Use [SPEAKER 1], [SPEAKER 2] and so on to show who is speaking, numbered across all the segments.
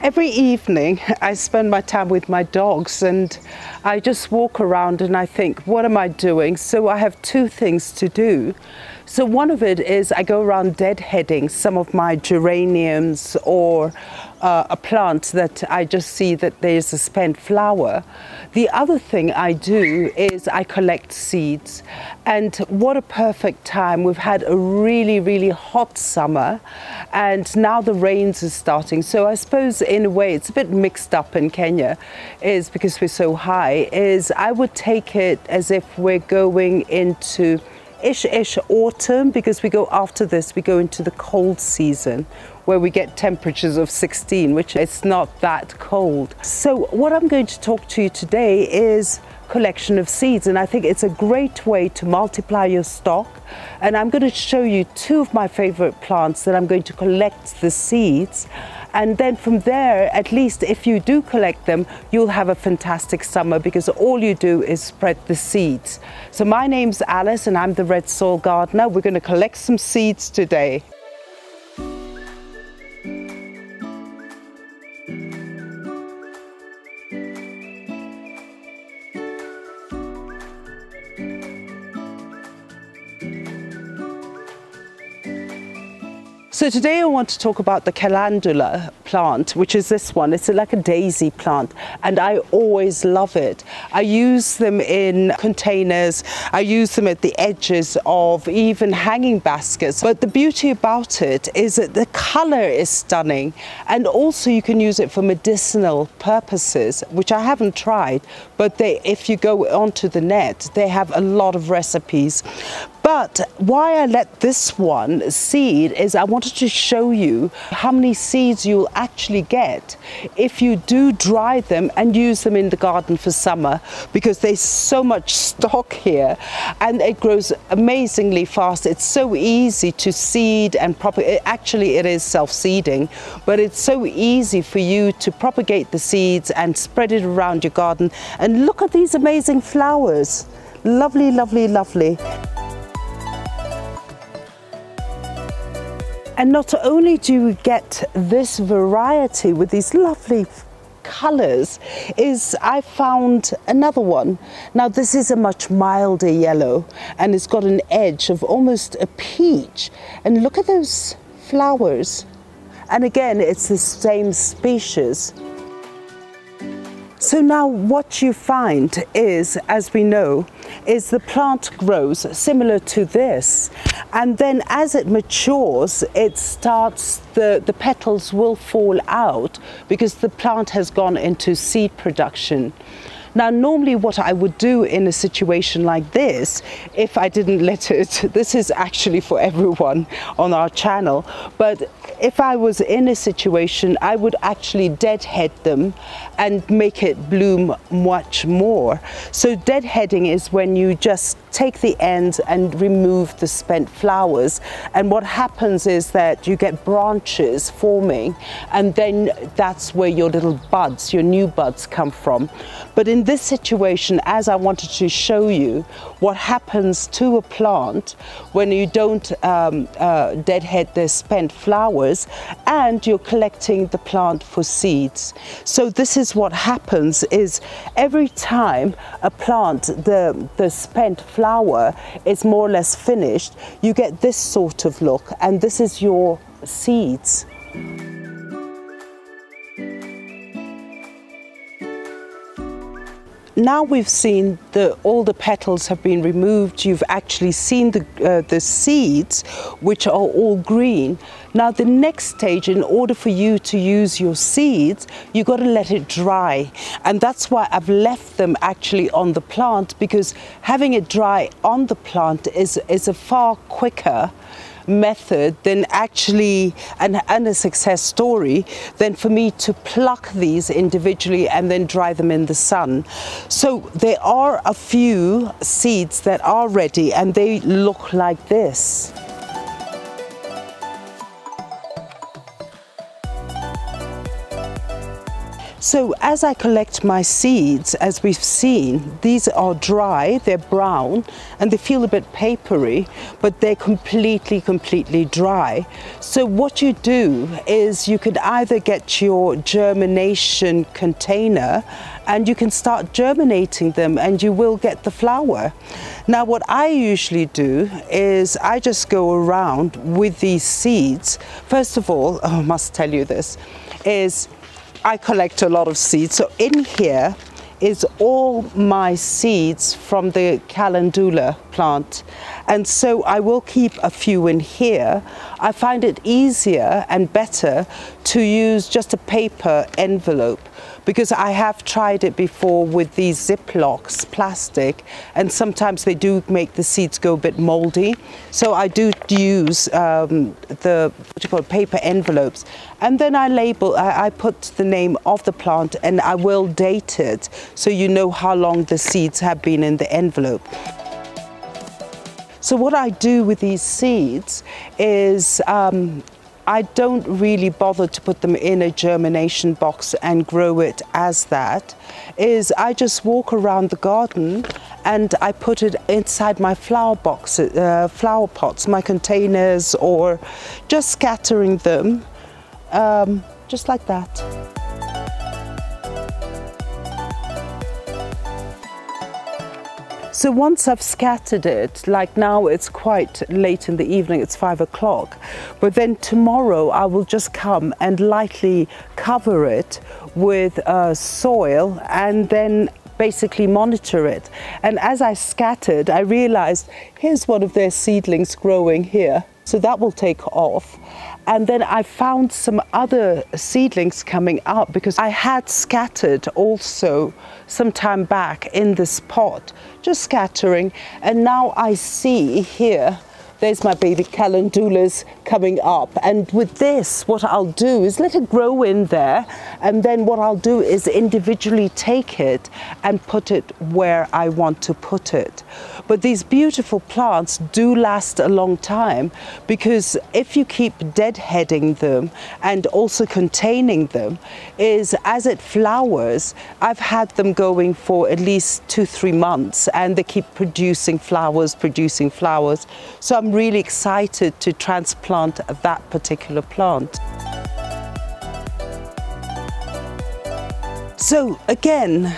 [SPEAKER 1] Every evening I spend my time with my dogs and I just walk around and I think, what am I doing? So I have two things to do. So one of it is I go around deadheading some of my geraniums or a plant that I just see that there's a spent flower. The other thing I do is I collect seeds, and what a perfect time. We've had a really hot summer and now the rains are starting, so I suppose in a way it's a bit mixed up in Kenya, is because we're so high, is I would take it as if we're going into ish autumn, because we go after this, we go into the cold season where we get temperatures of 16, which is not that cold. So what I'm going to talk to you today is collection of seeds, and I think it's a great way to multiply your stock. And I'm going to show you two of my favorite plants that I'm going to collect the seeds, and then from there, at least if you do collect them, you'll have a fantastic summer because all you do is spread the seeds. So my name's Alice and I'm the Red Soil Gardener. We're going to collect some seeds today. So today I want to talk about the Calendula plant, which is this one. It's like a daisy plant and I always love it. I use them in containers, I use them at the edges of even hanging baskets. But the beauty about it is that the color is stunning, and also you can use it for medicinal purposes, which I haven't tried, but if you go onto the net, they have a lot of recipes. But why I let this one seed is I wanted to show you how many seeds you'll actually get if you do dry them and use them in the garden for summer, because there's so much stock here and it grows amazingly fast. It's so easy to seed and propagate. Actually, it is self-seeding, but it's so easy for you to propagate the seeds and spread it around your garden. And look at these amazing flowers. Lovely, lovely, lovely. And not only do you get this variety with these lovely colors, is I found another one. Now this is a much milder yellow and it's got an edge of almost a peach. And look at those flowers. And again, it's the same species. So now what you find is, as we know, is the plant grows similar to this, and then as it matures, it starts, the petals will fall out because the plant has gone into seed production. Now, normally what I would do in a situation like this, if I didn't let it, this is actually for everyone on our channel, but if I was in a situation, I would actually deadhead them and make it bloom much more. So deadheading is when you just take the ends and remove the spent flowers, and what happens is that you get branches forming, and then that's where your little buds, your new buds, come from. But in this situation, as I wanted to show you what happens to a plant when you don't deadhead the spent flowers and you're collecting the plant for seeds. So this is what happens, is every time a plant, the spent flower is more or less finished, you get this sort of look, and this is your seeds. Now we've seen all the petals have been removed. You've actually seen the seeds, which are all green. Now the next stage, in order for you to use your seeds, you've got to let it dry. And that's why I've left them actually on the plant, because having it dry on the plant is a far quicker method than actually, and a success story, than for me to pluck these individually and then dry them in the sun. So there are a few seeds that are ready and they look like this. So as I collect my seeds, as we've seen, these are dry, they're brown, and they feel a bit papery, but they're completely dry. So what you do is you could either get your germination container and you can start germinating them and you will get the flower. Now what I usually do is I just go around with these seeds. First of all, I must tell you this, is I collect a lot of seeds. So in here is all my seeds from the Calendula plant. And so I will keep a few in here. I find it easier and better to use just a paper envelope, because I have tried it before with these Ziplocs, plastic, and sometimes they do make the seeds go a bit moldy. So I do use paper envelopes. And then I put the name of the plant and I will date it so you know how long the seeds have been in the envelope. So what I do with these seeds is I don't really bother to put them in a germination box and grow it as that. I just walk around the garden and I put it inside my flower pots, my containers, or just scattering them, just like that. So once I've scattered it, like now it's quite late in the evening, it's 5 o'clock, but then tomorrow I will just come and lightly cover it with soil and then basically monitor it. And as I scattered, I realized here's one of their seedlings growing here. So that will take off. And then I found some other seedlings coming up because I had scattered also some time back in this pot, just scattering. And now I see here, there's my baby calendulas coming up. And with this, what I'll do is let it grow in there. And then what I'll do is individually take it and put it where I want to put it. But these beautiful plants do last a long time, because if you keep deadheading them and also containing them, as it flowers, I've had them going for at least 2-3 months and they keep producing flowers. So I'm really excited to transplant that particular plant. So again,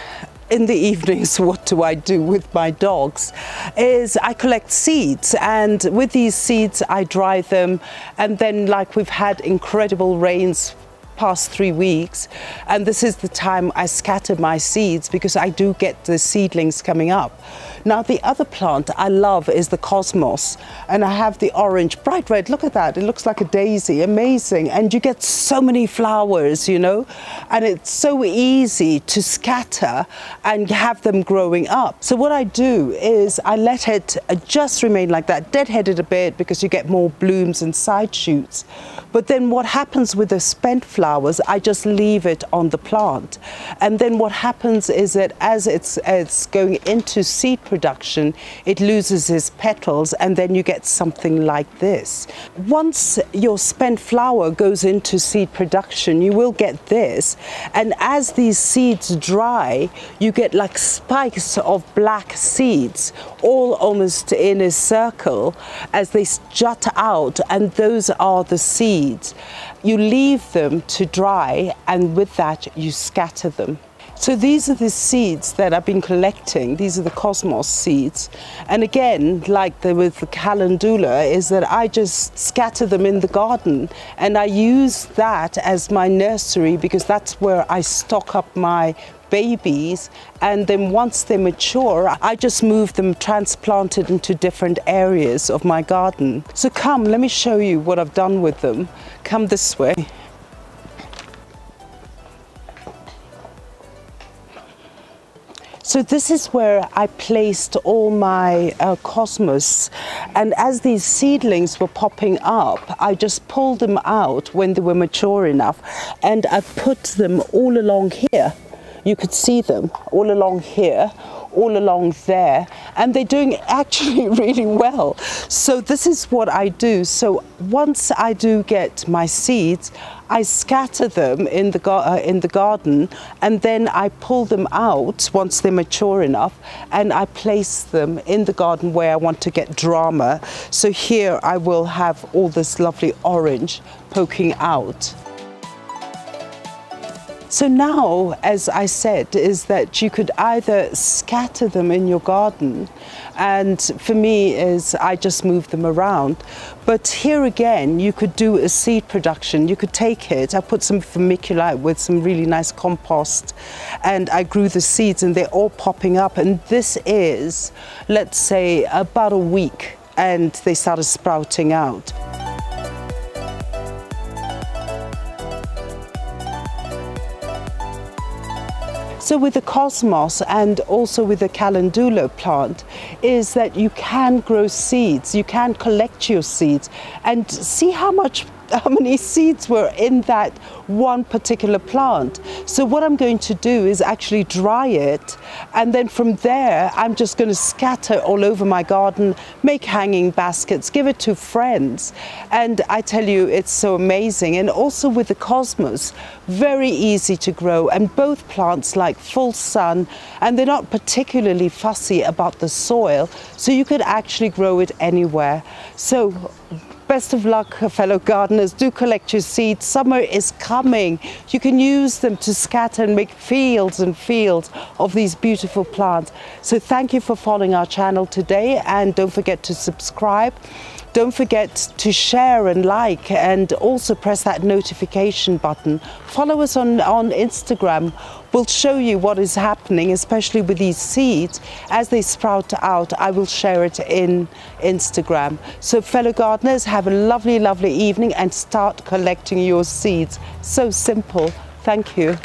[SPEAKER 1] in the evenings, what do I do with my dogs? I collect seeds, and with these seeds I dry them, and then like we've had incredible rains past 3 weeks, and this is the time I scatter my seeds because I do get the seedlings coming up. Now the other plant I love is the cosmos, and I have the orange, bright red, look at that, it looks like a daisy, amazing, and you get so many flowers, you know, and it's so easy to scatter and have them growing up. So what I do is I let it just remain like that, deadheaded a bit because you get more blooms and side shoots. But then what happens with the spent flowers, I just leave it on the plant. And then what happens is that as it's going into seed production, it loses its petals, and then you get something like this. Once your spent flower goes into seed production, you will get this. And as these seeds dry, you get like spikes of black seeds, all almost in a circle as they jut out, and those are the seeds. You leave them to dry, and with that you scatter them. So these are the seeds that I've been collecting. These are the cosmos seeds. And again, like with the calendula, is that I just scatter them in the garden, and I use that as my nursery because that's where I stock up my babies. And then once they mature, I just move them, transplanted into different areas of my garden. So come, let me show you what I've done with them. Come this way. So this is where I placed all my cosmos, and as these seedlings were popping up, I just pulled them out when they were mature enough, and I put them all along here. You could see them all along here, all along there, and they're doing actually really well. So this is what I do. So once I do get my seeds, I scatter them in the garden, and then I pull them out once they're mature enough, and I place them in the garden where I want to get drama. So here I will have all this lovely orange poking out. So now, as I said, is that you could either scatter them in your garden, and for me is I just move them around. But here again, you could do a seed production. You could take it, I put some vermiculite with some really nice compost, and I grew the seeds, and they're all popping up. And this is, let's say, about a week, and they started sprouting out. So with the cosmos and also with the calendula plant is that you can grow seeds, you can collect your seeds and see how many seeds were in that one particular plant. So what I'm going to do is actually dry it, and then from there I'm just going to scatter all over my garden, make hanging baskets, give it to friends, and I tell you, it's so amazing. And also with the cosmos, very easy to grow, and both plants like full sun, and they're not particularly fussy about the soil, so you could actually grow it anywhere. So best of luck, fellow gardeners. Do collect your seeds. Summer is coming. You can use them to scatter and make fields and fields of these beautiful plants. So thank you for following our channel today, and don't forget to subscribe. Don't forget to share and like, and also press that notification button. Follow us on Instagram. We'll show you what is happening, especially with these seeds. As they sprout out, I will share it in Instagram. So fellow gardeners, have a lovely, lovely evening and start collecting your seeds. So simple. Thank you.